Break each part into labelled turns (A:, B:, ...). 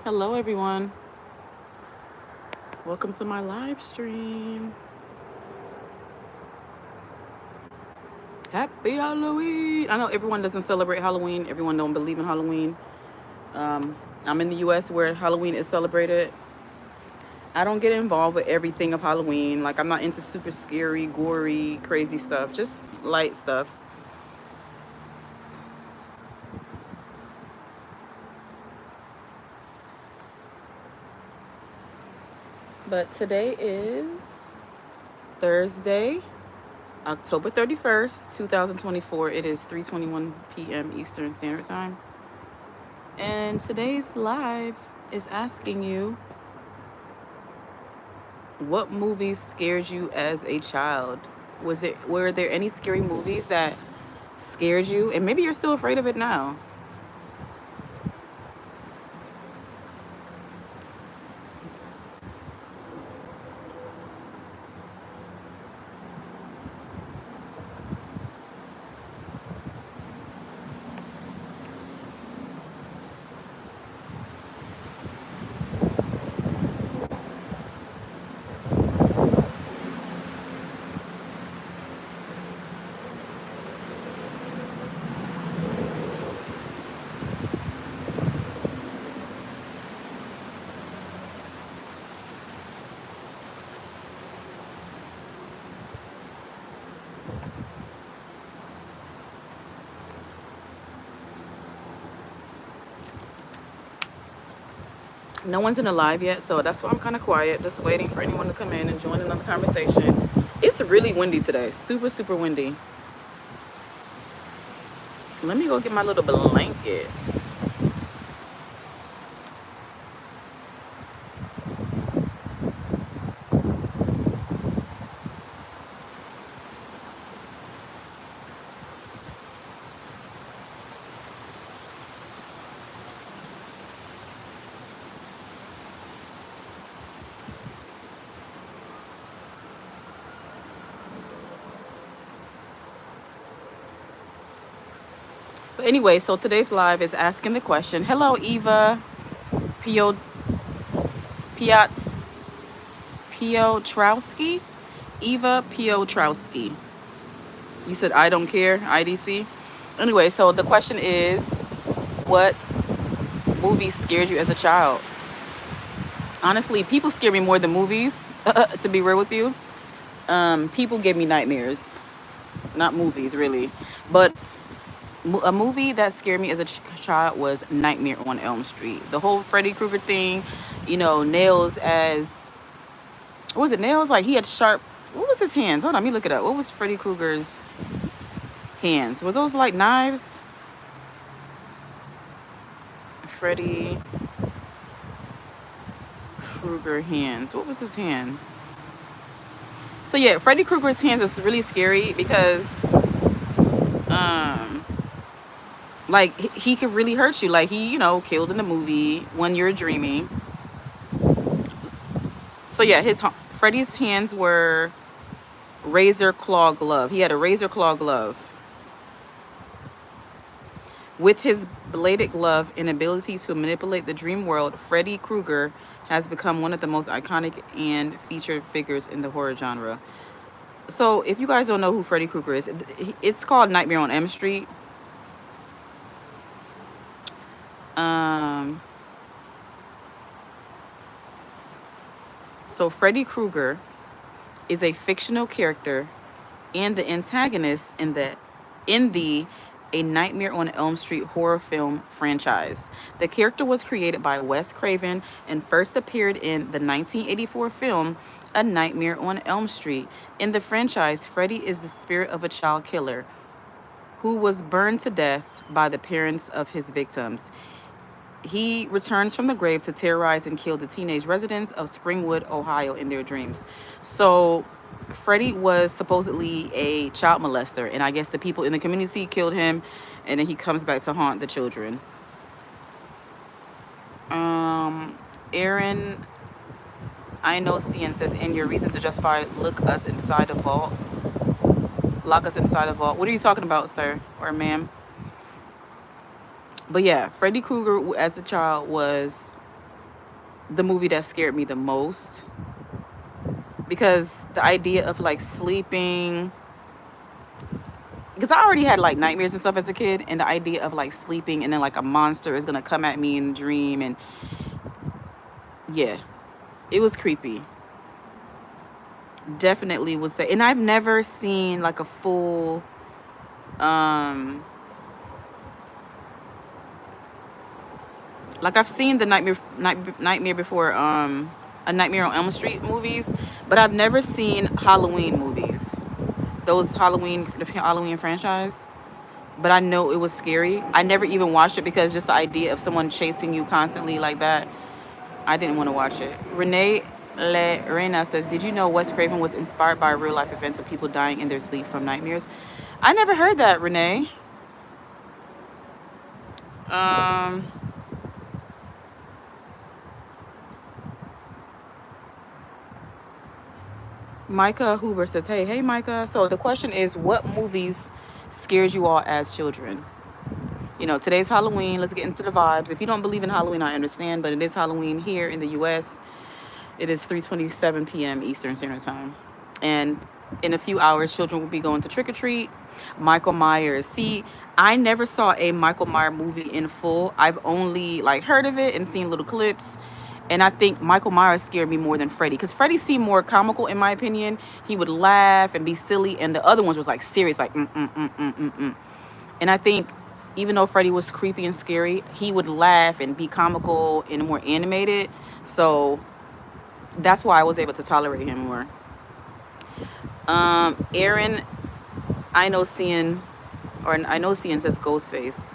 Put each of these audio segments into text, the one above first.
A: Hello, everyone. Welcome to my live stream. Happy Halloween. I know everyone doesn't celebrate Halloween. Everyone don't believe in Halloween. Um, I'm in the U.S. where Halloween is celebrated. I don't get involved with everything of Halloween. Like, I'm not into super scary, gory, crazy stuff. Just light stuff. But today is Thursday, October 31st, 2024. It is 3:21 p.m. Eastern Standard Time. And today's live is asking you, what movies scared you as a child? Were there any scary movies that scared you? And maybe you're still afraid of it now. No one's in the live yet, so that's why I'm kind of quiet, just waiting for anyone to come in and join another conversation. It's really windy today, super, super windy. Let me go get my little blanket. But anyway, so today's live is asking the question. Hello, Eva Pio Piotr Piotrowski. Eva Piotrowski. You said I don't care, IDC. Anyway, so the question is, what movie scared you as a child? Honestly, people scare me more than movies, to be real with you. People give me nightmares, not movies, really. But a movie that scared me as a child was Nightmare on Elm Street. The whole Freddy Krueger thing, nails as, what was it, nails? Like, he had sharp, what was his hands? Hold on, let me look it up. What was Freddy Krueger's hands? Were those like knives? Freddy Krueger hands. What was his hands? So yeah, Freddy Krueger's hands was really scary because like he could really hurt you. Like he, killed in the movie When You're Dreaming. So yeah, Freddy's hands were razor claw glove. He had a razor claw glove. With his bladed glove and ability to manipulate the dream world, Freddy Krueger has become one of the most iconic and featured figures in the horror genre. So if you guys don't know who Freddy Krueger is, it's called Nightmare on Elm Street. So Freddy Krueger is a fictional character and the antagonist in the A Nightmare on Elm Street horror film franchise. The character was created by Wes Craven and first appeared in the 1984 film A Nightmare on Elm Street. In the franchise, Freddy is the spirit of a child killer who was burned to death by the parents of his victims. He returns from the grave to terrorize and kill the teenage residents of Springwood, Ohio in their dreams. So Freddy was supposedly a child molester, and I guess the people in the community killed him, and then he comes back to haunt the children. Aaron, I know CN says, in your reason to justify, lock us inside a vault. Lock us inside a vault. What are you talking about, sir or ma'am? But yeah, Freddy Krueger as a child was the movie that scared me the most, because the idea of like sleeping, because I already had like nightmares and stuff as a kid, and the idea of like sleeping and then like a monster is gonna come at me in a dream, and yeah, it was creepy. Definitely would say. And I've never seen like a full um like I've seen the Nightmare Before a Nightmare on Elm Street movies, but I've never seen Halloween movies. Those the Halloween franchise. But I know it was scary. I never even watched it because just the idea of someone chasing you constantly like that, I didn't want to watch it. Renee Le Reina says, "Did you know Wes Craven was inspired by real life events of people dying in their sleep from nightmares?" I never heard that, Renee. Um, Micah Huber says, hey, Micah. So the question is, what movies scared you all as children? You know, today's Halloween. Let's get into the vibes. If you don't believe in Halloween, I understand, but it is Halloween here in the U.S. It is 3:27 p.m. Eastern Standard Time. And in a few hours, children will be going to trick or treat. Michael Myers. See, I never saw a Michael Myers movie in full. I've only like heard of it and seen little clips. And I think Michael Myers scared me more than Freddy, because Freddy seemed more comical in my opinion. He would laugh and be silly, and the other ones was like serious, like mm. And I think even though Freddy was creepy and scary, he would laugh and be comical and more animated. So that's why I was able to tolerate him more. Aaron, I know seeing, or I know seeing says Ghostface.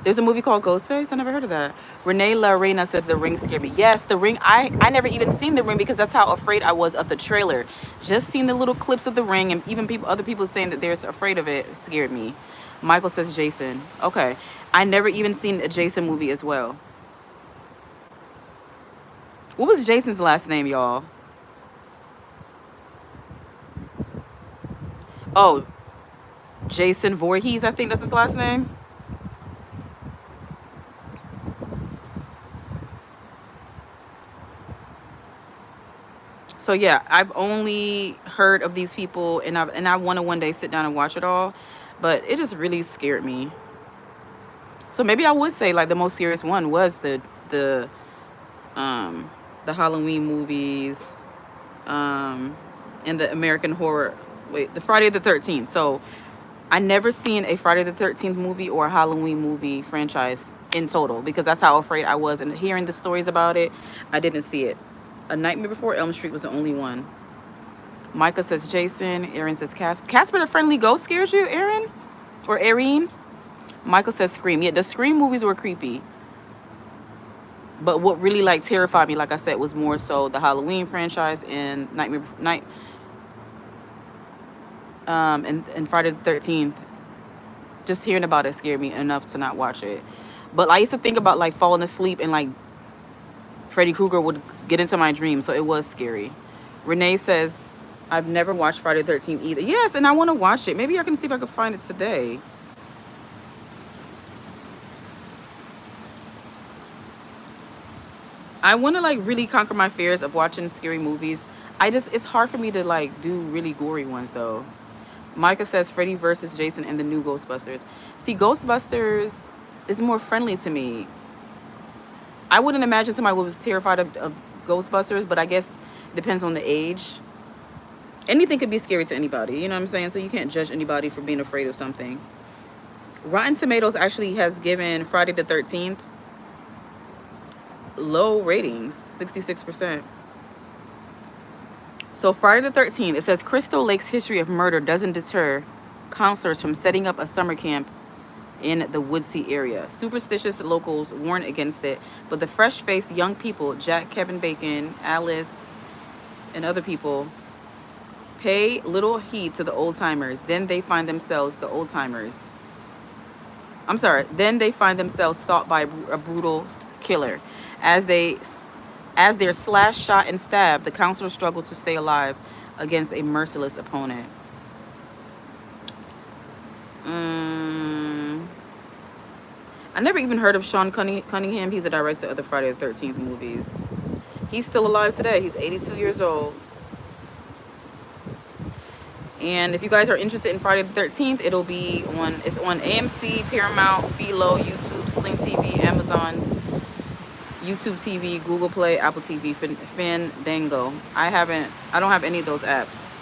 A: There's a movie called Ghostface. I never heard of that. Renee La Reina says The Ring scared me. Yes, The Ring. I never even seen The Ring because that's how afraid I was of the trailer. Just seeing the little clips of The Ring, and even other people saying that they're afraid of it scared me. Michael says Jason. Okay, I never even seen a Jason movie as well. What was Jason's last name, y'all? Oh, Jason Voorhees. I think that's his last name. So yeah, I've only heard of these people, and I want to one day sit down and watch it all, but it just really scared me. So maybe I would say like the most serious one was um the Halloween movies, um and the American horror. Wait, the Friday the 13th. So I never seen a Friday the 13th movie or a Halloween movie franchise in total, because that's how afraid I was. And hearing the stories about it, I didn't see it. A Nightmare Before Elm Street was the only one. Micah says Jason. Aaron says Casper. Casper the Friendly Ghost scared you, Aaron? Or Erin? Michael says Scream. Yeah, the Scream movies were creepy. But what really like terrified me, like I said, was more so the Halloween franchise and and Friday the 13th. Just hearing about it scared me enough to not watch it. But I used to think about like falling asleep and like Freddy Krueger would get into my dreams, so it was scary. Renee says, I've never watched Friday the 13th either. Yes, and I want to watch it. Maybe I can see if I can find it today. I want to like really conquer my fears of watching scary movies. It's hard for me to like do really gory ones though. Micah says Freddy versus Jason and the new Ghostbusters. See, Ghostbusters is more friendly to me. I wouldn't imagine somebody who was terrified of Ghostbusters, but I guess it depends on the age. Anything could be scary to anybody, you know what I'm saying? So you can't judge anybody for being afraid of something. Rotten Tomatoes actually has given Friday the 13th low ratings, 66%. So Friday the 13th, it says Crystal Lake's history of murder doesn't deter counselors from setting up a summer camp in the Woodsea area. Superstitious locals warn against it, but the fresh-faced young people, Jack, Kevin Bacon, Alice, and other people, pay little heed to the old-timers. Then they find themselves stalked by a brutal killer. As they're slashed, shot, and stabbed, the counselors struggle to stay alive against a merciless opponent. I never even heard of Sean Cunningham. He's the director of the Friday the 13th movies. He's still alive today. He's 82 years old. And if you guys are interested in Friday the 13th, it's on AMC, Paramount, Philo, YouTube, Sling TV, Amazon, YouTube TV, Google Play, Apple TV, Fandango. I don't have any of those apps.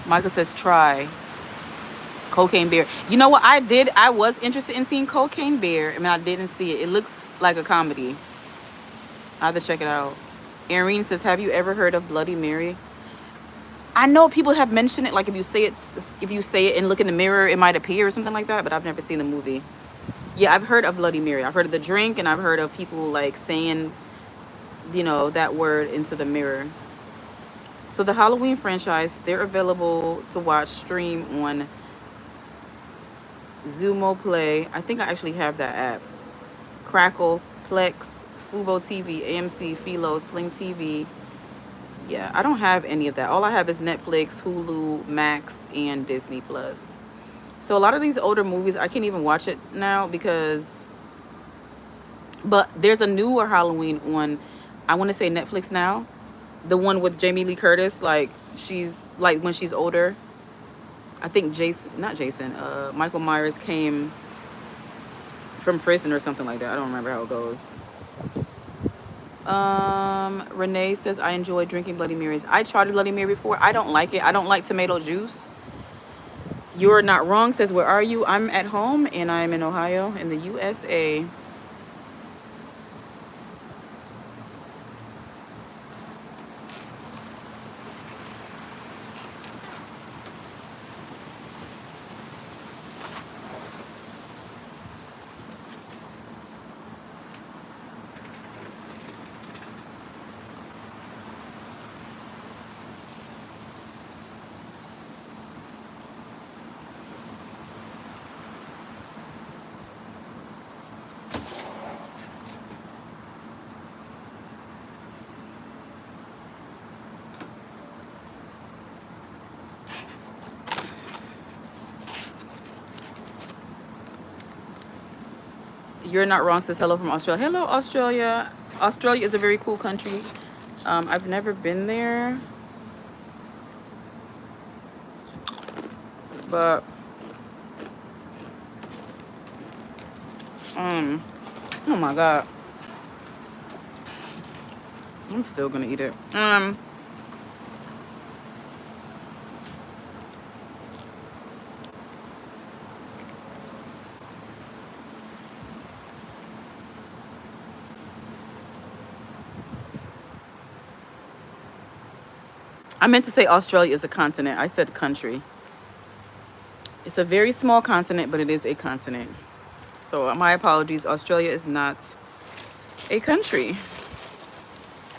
A: Michael says try Cocaine Bear. You know what I did? I was interested in seeing Cocaine Bear. I mean, I didn't see it. It looks like a comedy. I have to check it out. Irene says, have you ever heard of Bloody Mary? I know people have mentioned it, like if you say it and look in the mirror, it might appear or something like that, but I've never seen the movie. Yeah, I've heard of Bloody Mary. I've heard of the drink, and I've heard of people like saying, that word into the mirror. So the Halloween franchise, they're available to watch stream on Zumo Play. I think I actually have that app. Crackle, Plex, Fubo TV, AMC, Philo, Sling TV. Yeah, I don't have any of that. All I have is Netflix, Hulu, Max, and Disney Plus. So a lot of these older movies, I can't even watch it now but there's a newer Halloween on, I want to say Netflix now. The one with Jamie Lee Curtis, like she's like when she's older. I think Michael Myers came from prison or something like that. I don't remember how it goes. Renee says, I enjoy drinking Bloody Marys. I tried Bloody Mary before. I don't like it. I don't like tomato juice. You're not wrong says, where are you? I'm at home and I'm in Ohio in the USA. You're not wrong says, hello from Australia. Hello, Australia. Australia is a very cool country. I've never been there, but oh my god, I'm still gonna eat it. I meant to say Australia is a continent. I said country. It's a very small continent, but it is a continent. So my apologies. Australia is not a country.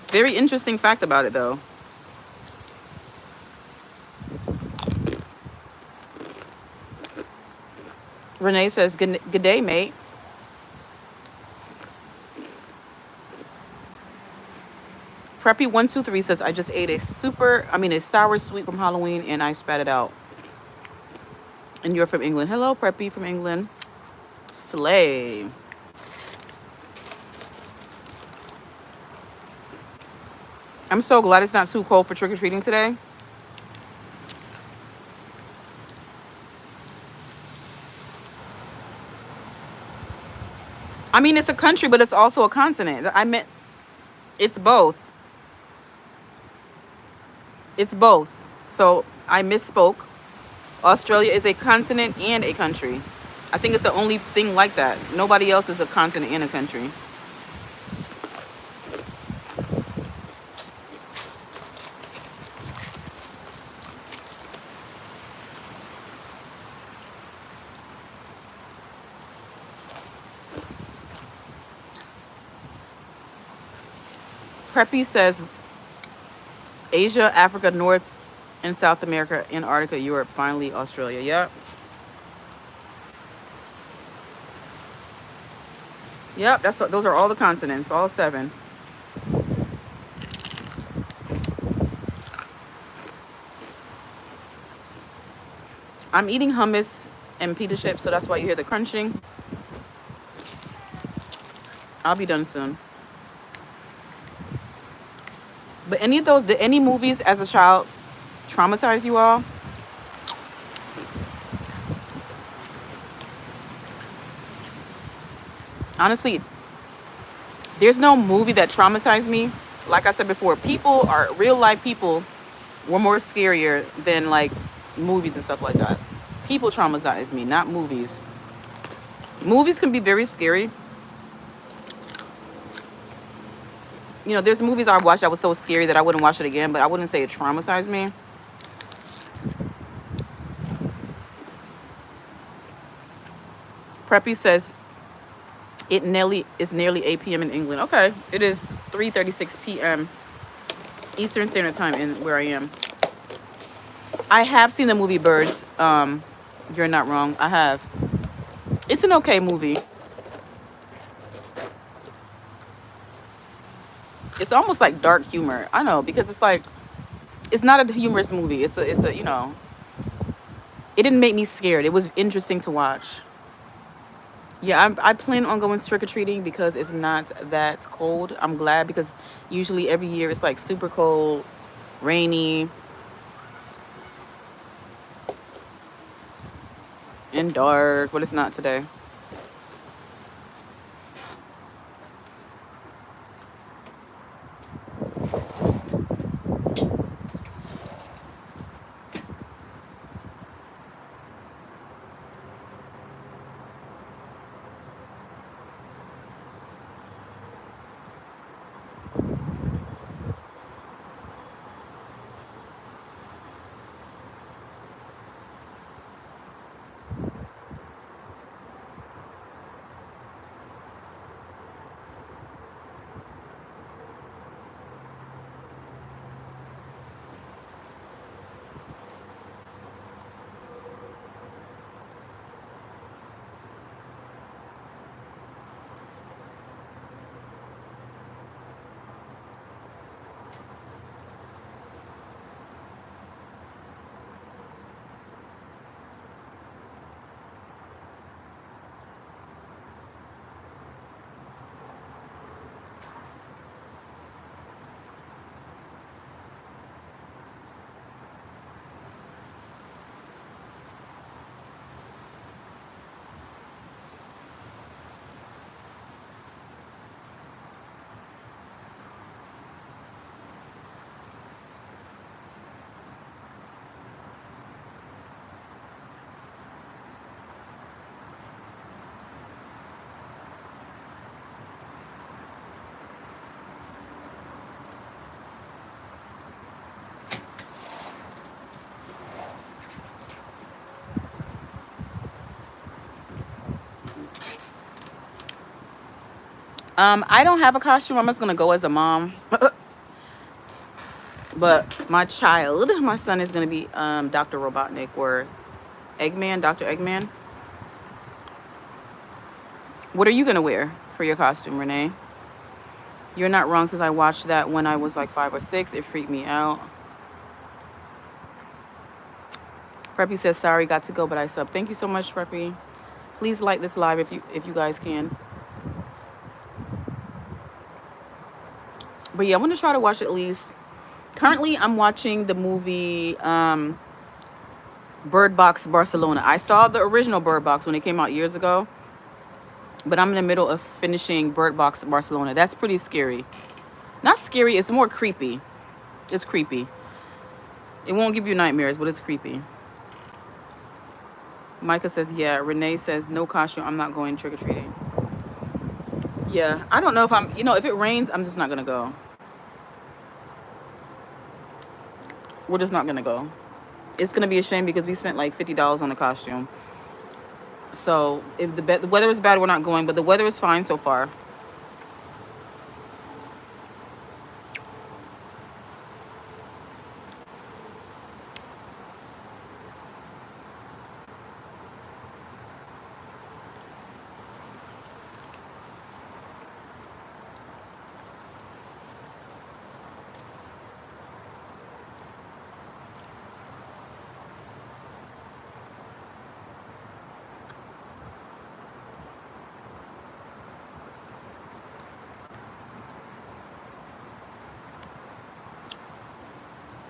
A: Very interesting fact about it, though. Renee says, good day, mate. Preppy123 says, I just ate a sour sweet from Halloween and I spat it out. And you're from England. Hello, Preppy from England. Slay. I'm so glad it's not too cold for trick-or-treating today. I mean, it's a country, but it's also a continent. I meant it's both. It's both. So I misspoke. Australia is a continent and a country. I think it's the only thing like that. Nobody else is a continent and a country. Preppy says Asia, Africa, North and South America, Antarctica, Europe, finally Australia. Yep. Yep, those are all the continents, all 7. I'm eating hummus and pita chips, so that's why you hear the crunching. I'll be done soon. But did any movies as a child traumatize you all? Honestly, there's no movie that traumatized me. Like I said before, real life people were more scarier than like movies and stuff like that. People traumatize me, not movies. Movies can be very scary. You know, there's movies I watched that was so scary that I wouldn't watch it again, but I wouldn't say it traumatized me. Preppy says it's nearly 8 p.m. in England. Okay, it is 3:36 p.m. Eastern Standard Time in where I am. I have seen the movie Birds. You're not wrong. I have. It's an okay movie. It's almost like dark humor. I know, because it's like, it's not a humorous movie. It's a, you know, it didn't make me scared. It was interesting to watch. Yeah, I plan on going trick-or-treating because it's not that cold. I'm glad, because usually every year it's like super cold, rainy, and dark, but it's not today. I don't have a costume. I'm just gonna go as a mom. But my son is gonna be Dr. Robotnik or Eggman, Dr. Eggman. What are you gonna wear for your costume, Renee? You're not wrong, since I watched that when I was like 5 or 6. It freaked me out. Preppy says sorry, got to go, but I sub. Thank you so much, Preppy. Please like this live if you guys can. But yeah, I'm gonna try to watch at least. Currently, I'm watching the movie Bird Box Barcelona. I saw the original Bird Box when it came out years ago, but I'm in the middle of finishing Bird Box Barcelona. That's pretty scary. Not scary, it's more creepy. It's creepy. It won't give you nightmares, but it's creepy. Micah says, yeah. Renee says, no costume. I'm not going trick-or-treating. Yeah, I don't know if if it rains, I'm just not going to go. We're just not going to go. It's going to be a shame because we spent like $50 on a costume. So if the weather is bad, we're not going, but the weather is fine so far.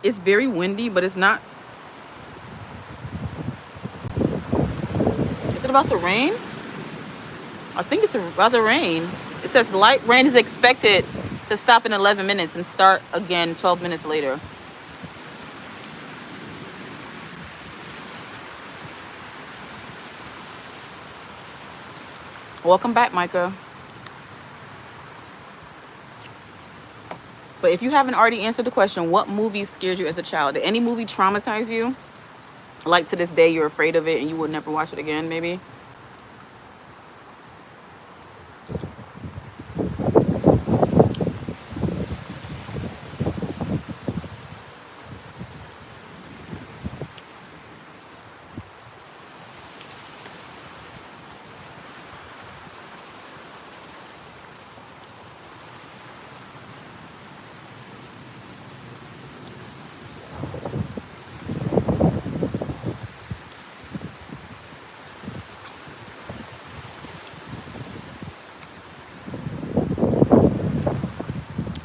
A: It's very windy, but it's not. Is it about to rain? I think it's about to rain. It says light rain is expected to stop in 11 minutes and start again 12 minutes later. Welcome back, Micah. But if you haven't already answered the question, what movie scared you as a child? Did any movie traumatize you? Like to this day, you're afraid of it and you will never watch it again, maybe?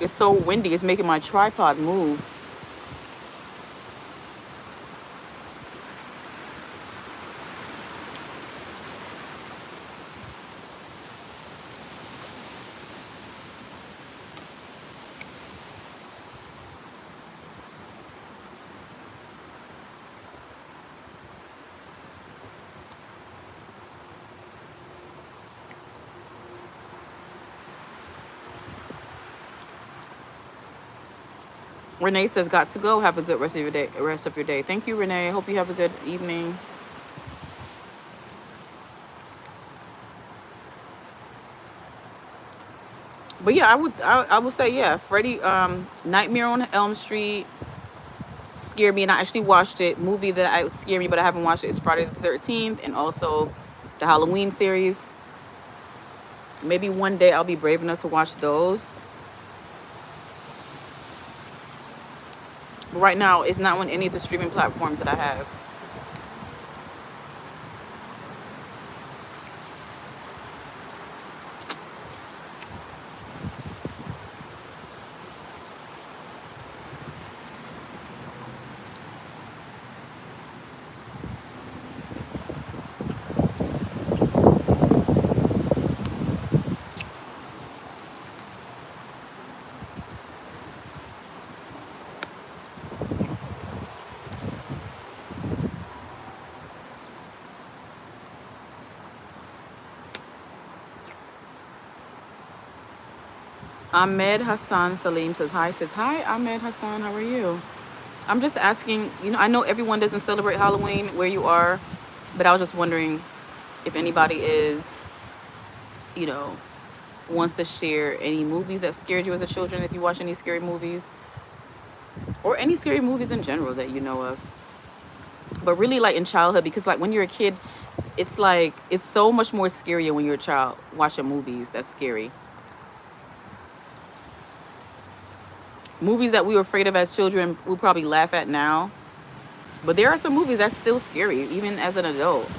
A: It's so windy, it's making my tripod move. Renee says, got to go. Have a good rest of your day. Thank you, Renee. I hope you have a good evening. But yeah, I would say, yeah, Freddy, Nightmare on Elm Street scared me, and I actually watched it. Movie that I scared me, but I haven't watched it is Friday the 13th, and also the Halloween series. Maybe one day I'll be brave enough to watch those. But right now, it's not on any of the streaming platforms that I have. Ahmed Hassan Salim says hi Ahmed Hassan, how are you? I'm just asking, I know everyone doesn't celebrate Halloween where you are, but I was just wondering if anybody is, you know, wants to share any movies that scared you as a children, if you watch any scary movies, or any scary movies in general that you know of. But really, like in childhood, because like when you're a kid, it's like it's so much more scarier when you're a child watching movies that's scary. Movies that we were afraid of as children, we probably laugh at now. But there are some movies that's still scary, even as an adult.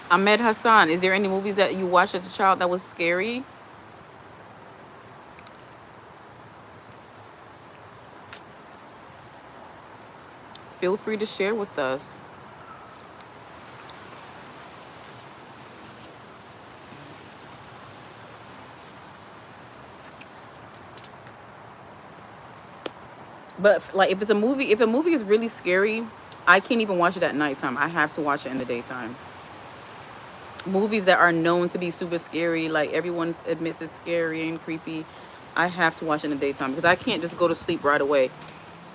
A: Ahmed Hassan, is there any movies that you watched as a child that was scary? Feel free to share with us. But like if a movie is really scary, I can't even watch it at nighttime. I have to watch it in the daytime. Movies that are known to be super scary, like everyone admits it's scary and creepy, I have to watch it in the daytime because I can't just go to sleep right away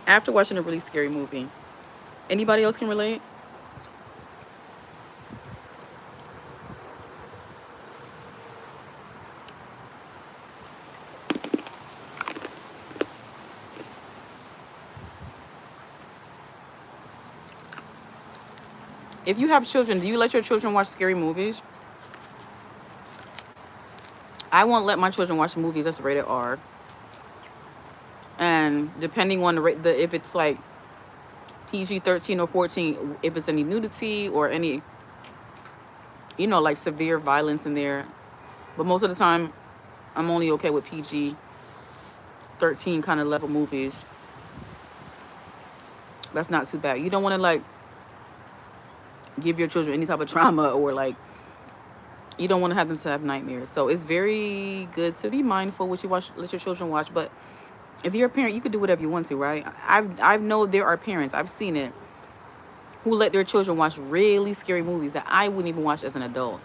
A: after watching a really scary movie. Anybody else can relate? If you have children, do you let your children watch scary movies? I won't let my children watch movies that's rated R. And depending on if it's like PG-13 or 14, if it's any nudity or any, like severe violence in there. But most of the time, I'm only okay with PG-13 kind of level movies. That's not too bad. You don't want to like give your children any type of trauma, or like you don't want to have them to have nightmares. So it's very good to be mindful what you let your children watch. But if you're a parent, you could do whatever you want to, right? I've know there are parents, I've seen it, who let their children watch really scary movies that I wouldn't even watch as an adult.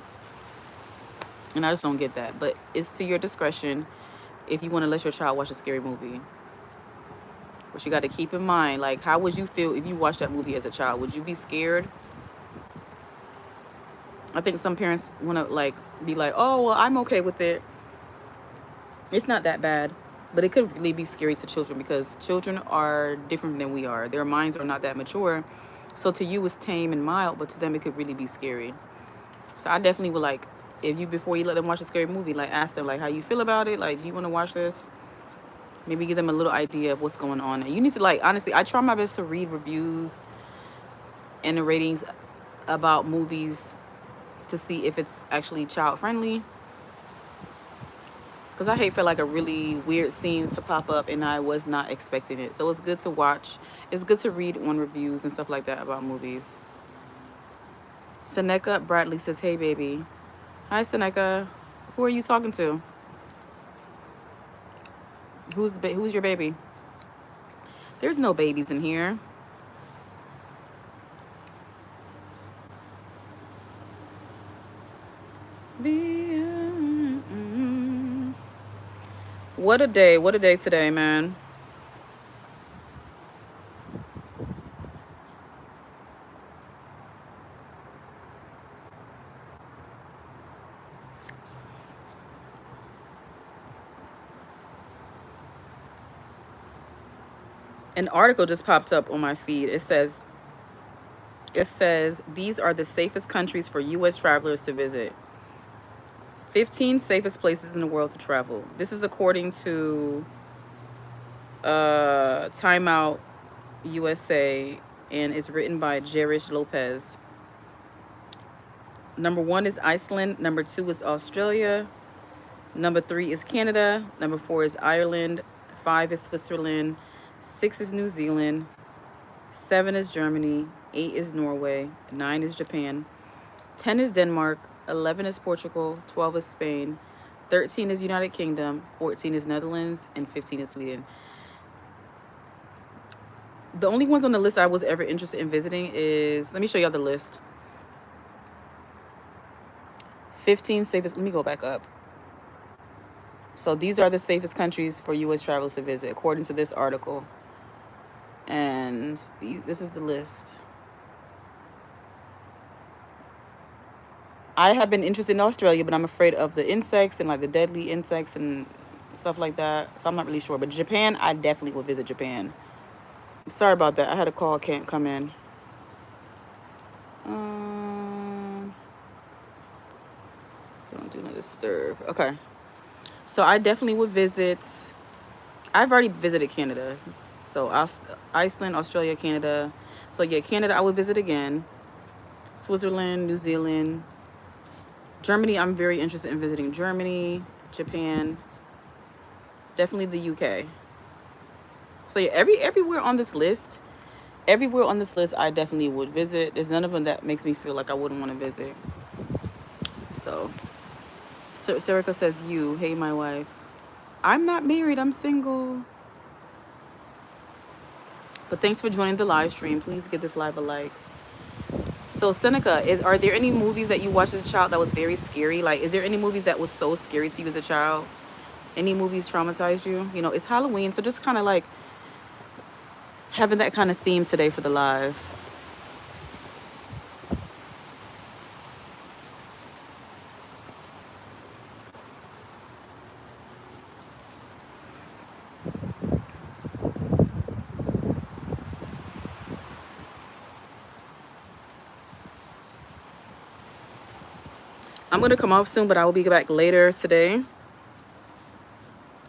A: And I just don't get that. But it's to your discretion if you want to let your child watch a scary movie. But you got to keep in mind, like, how would you feel if you watched that movie as a child? Would you be scared? I think some parents want to like be like, oh, well, I'm okay with it. It's not that bad. But it could really be scary to children because children are different than we are. Their minds are not that mature. So to you, it's tame and mild, but to them, it could really be scary. So I definitely would like, before you let them watch a scary movie, like ask them like how you feel about it. Like, do you want to watch this? Maybe give them a little idea of what's going on. And you need to like, honestly, I try my best to read reviews and the ratings about movies to see if it's actually child friendly. Because I hate for like a really weird scene to pop up and I was not expecting it. So it's good to watch. It's good to read on reviews and stuff like that about movies. Seneca Bradley says, hey, baby. Hi, Seneca. Who are you talking to? Who's your baby? There's no babies in here. What a day. What a day today, man. An article just popped up on my feed. It says, these are the safest countries for U.S. travelers to visit. 15 safest places in the world to travel. This is according to Time Out USA, and it's written by Jerish Lopez. Number 1 is Iceland. Number 2 is Australia. Number 3 is Canada. Number 4 is Ireland. 5 is Switzerland. 6 is New Zealand. 7 is Germany. 8 is Norway. 9 is Japan. 10 is Denmark. 11 is Portugal. 12 is Spain. 13 is United Kingdom. 14 is Netherlands. And 15 is Sweden. The only ones on the list I was ever interested in visiting is, let me show y'all the list. 15 safest, let me go back up. So these are the safest countries for U.S. travelers to visit, according to this article. And this is the list. I have been interested in Australia, but I'm afraid of the insects and like the deadly insects and stuff like that. So I'm not really sure. But Japan, I definitely will visit Japan. Sorry about that. I had a call, can't come in. Don't do not disturb. Okay. So I definitely would visit. I've already visited Canada. So Iceland, Australia, Canada. So yeah, Canada I would visit again. Switzerland, New Zealand. Germany, I'm very interested in visiting Germany, Japan. Definitely the UK. So yeah, everywhere on this list, I definitely would visit. There's none of them that makes me feel like I wouldn't want to visit. So Serica says, hey, my wife. I'm not married, I'm single. But thanks for joining the live stream. Please give this live a like. So Seneca, are there any movies that you watched as a child that was very scary? Like, is there any movies that was so scary to you as a child? Any movies traumatized you? You know, it's Halloween, so just kind of like having that kind of theme today for the live. I'm gonna come off soon, but I will be back later today.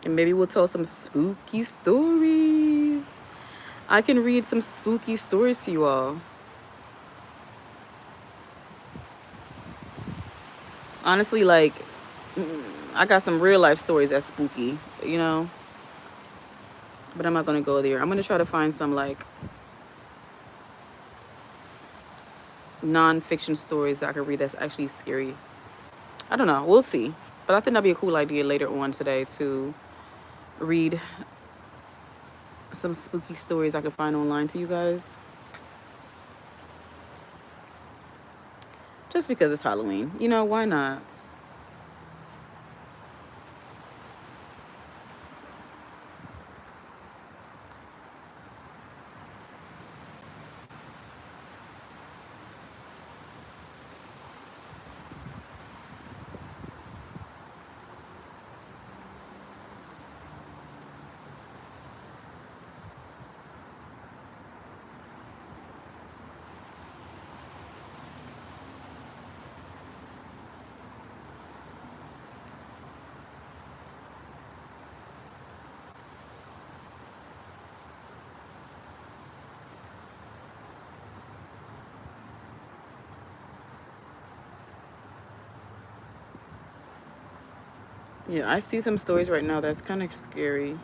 A: And maybe we'll tell some spooky stories. I can read some spooky stories to you all. Honestly, like, I got some real life stories that's spooky, you know? But I'm not gonna go there. I'm gonna try to find some, like, non-fiction stories that I can read that's actually scary. I don't know. We'll see. But I think that'd be a cool idea later on today to read some spooky stories I could find online to you guys. Just because it's Halloween. You know, why not? Yeah, I see some stories right now that's kind of scary.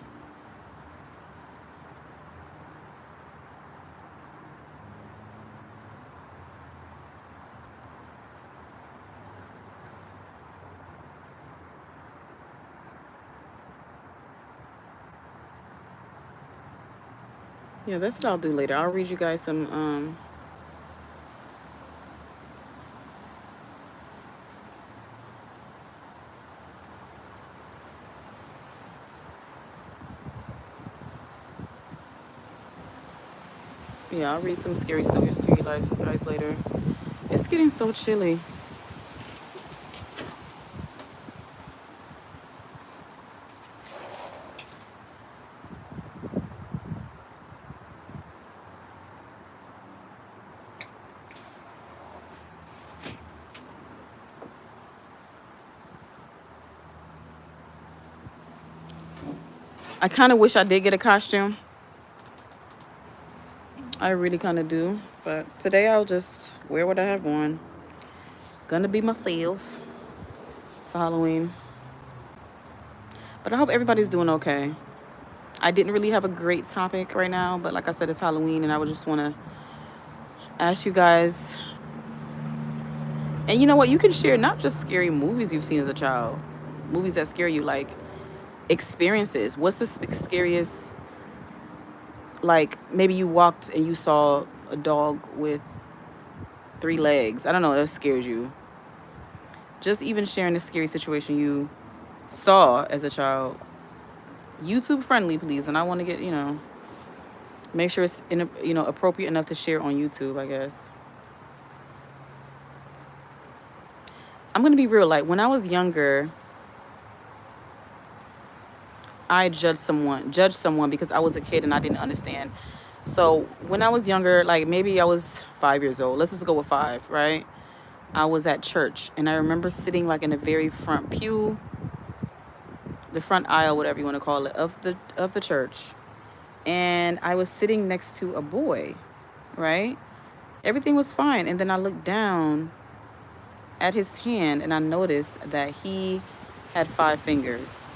A: Yeah, that's what I'll do later. I'll read you guys some yeah, I'll read some scary stories to you guys later. It's getting so chilly. I kind of wish I did get a costume. I really kind of do. But today I'll just wear what I have on. Gonna be myself for Halloween. But I hope everybody's doing okay. I didn't really have a great topic right now, but like I said, it's Halloween, and I would just want to ask you guys. And you know what? You can share not just scary movies you've seen as a child, movies that scare you, like experiences. What's the scariest? Like maybe you walked and you saw a dog with 3 legs. I don't know. That scares you. Just even sharing a scary situation you saw as a child. YouTube friendly, please. And I want to get, make sure it's appropriate enough to share on YouTube, I guess. I'm gonna be real. Like when I was younger, I judged someone because I was a kid and I didn't understand. So when I was younger, like maybe I was 5 years old. Let's just go with 5, right? I was at church and I remember sitting like in the very front pew, the front aisle, whatever you want to call it, of the church. And I was sitting next to a boy, right? Everything was fine. And then I looked down at his hand and I noticed that he had 5 fingers.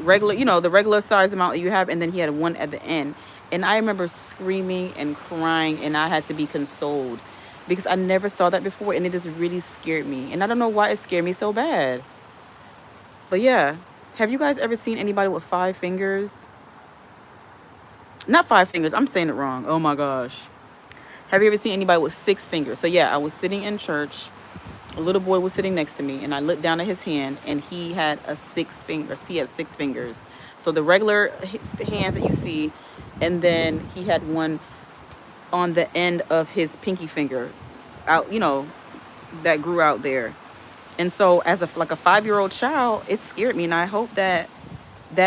A: Regular, the regular size amount that you have, and then he had one at the end. And I remember screaming and crying, and I had to be consoled because I never saw that before, and it just really scared me. And I don't know why it scared me so bad. But yeah, have you guys ever seen anybody with 5 fingers? Not 5 fingers, I'm saying it wrong. Oh my gosh. Have you ever seen anybody with 6 fingers? So yeah, I was sitting in church. A little boy was sitting next to me, and I looked down at his hand, and he had 6 fingers. He had 6 fingers. So the regular hands that you see, and then he had one on the end of his pinky finger, out, that grew out there. And so, as a 5-year-old child, it scared me, and I hope that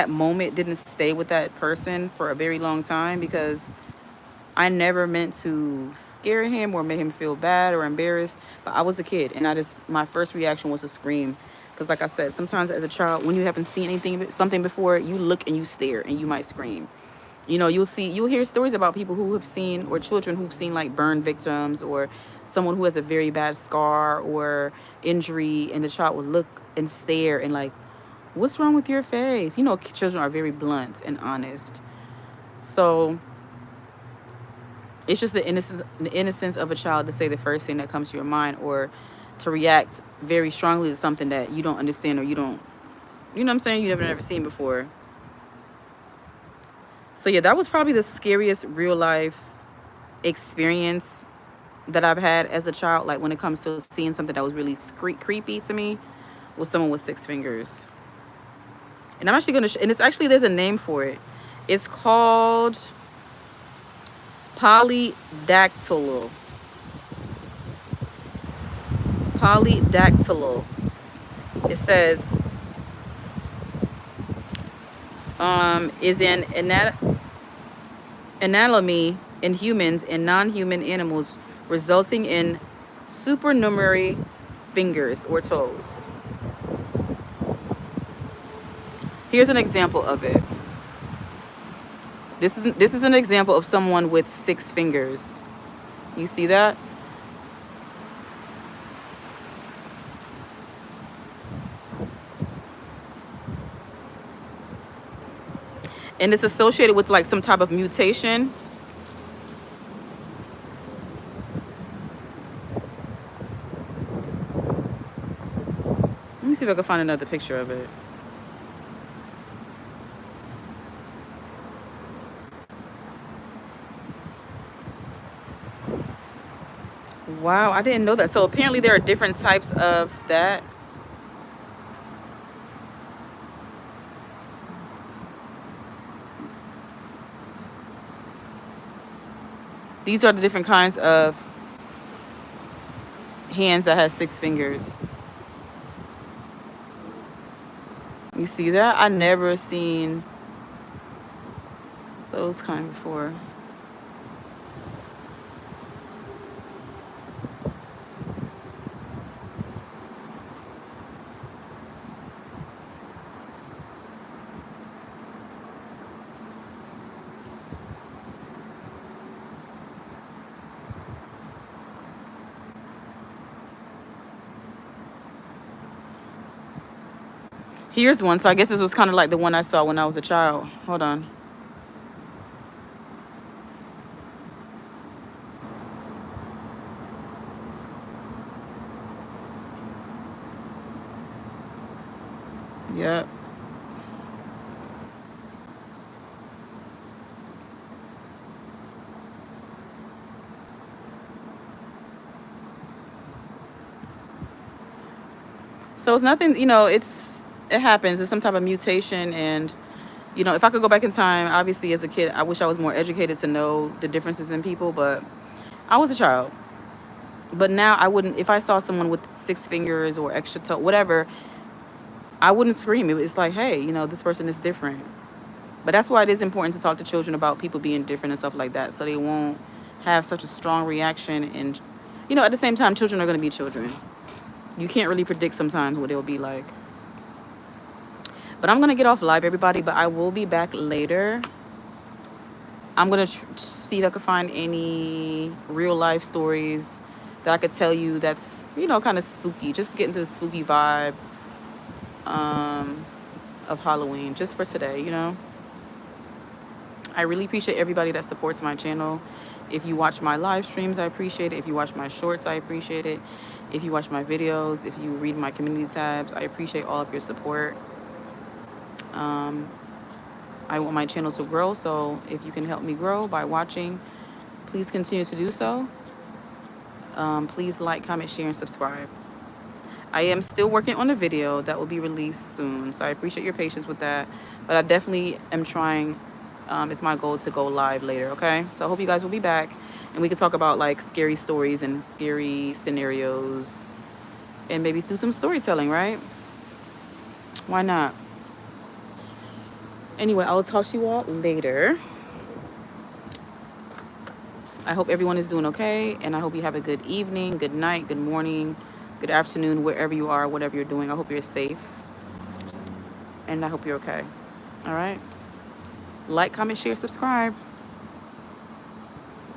A: moment didn't stay with that person for a very long time because I never meant to scare him or make him feel bad or embarrassed, but I was a kid, and my first reaction was to scream. Because, like I said, sometimes as a child, when you haven't seen something before, you look and you stare and you might scream. You know, you'll hear stories about people who have seen, or children who've seen like burn victims, or someone who has a very bad scar or injury, and the child will look and stare and like, what's wrong with your face? You know, children are very blunt and honest. So it's just the innocence of a child to say the first thing that comes to your mind, or to react very strongly to something that you don't understand, or you know what I'm saying, you never seen before. So yeah, that was probably the scariest real life experience that I've had as a child. Like when it comes to seeing something that was really creepy to me, was someone with 6 fingers. And I'm actually and it's actually, there's a name for it. It's called polydactyl. Polydactyl. It says is an anatomy in humans and non-human animals, resulting in supernumerary fingers or toes. Here's an example of it. This is an example of someone with 6 fingers. You see that? And it's associated with like some type of mutation. Let me see if I can find another picture of it. Wow, I didn't know that. So apparently there are different types of that. These are the different kinds of hands that has 6 fingers. You see that? I never seen those kind before. Here's one. So I guess this was kind of like the one I saw when I was a child. Hold on. Yep. So it's nothing, it happens. It's some type of mutation. And, if I could go back in time, obviously as a kid, I wish I was more educated to know the differences in people, but I was a child. But now I wouldn't, if I saw someone with 6 fingers or extra toe, whatever, I wouldn't scream. It's like, hey, this person is different. But that's why it is important to talk to children about people being different and stuff like that, so they won't have such a strong reaction. And, at the same time, children are going to be children. You can't really predict sometimes what they'll be like. But I'm going to get off live, everybody, but I will be back later. I'm going to see if I can find any real life stories that I could tell you that's, kind of spooky. Just get into the spooky vibe of Halloween just for today, I really appreciate everybody that supports my channel. If you watch my live streams, I appreciate it. If you watch my shorts, I appreciate it. If you watch my videos, if you read my community tabs, I appreciate all of your support. I want my channel to grow, so if you can help me grow by watching, please continue to do so. Please like, comment, share, and subscribe. I am still working on a video that will be released soon, so I appreciate your patience with that. But I definitely am trying. It's my goal to go live later, okay? So I hope you guys will be back, and we can talk about like scary stories and scary scenarios, and maybe do some storytelling, right? Why not? Anyway, I'll talk to you all later. I hope everyone is doing okay, and I hope you have a good evening, good night, good morning, good afternoon, wherever you are, whatever you're doing. I hope you're safe, and I hope you're okay. All right. Like, comment, share, subscribe.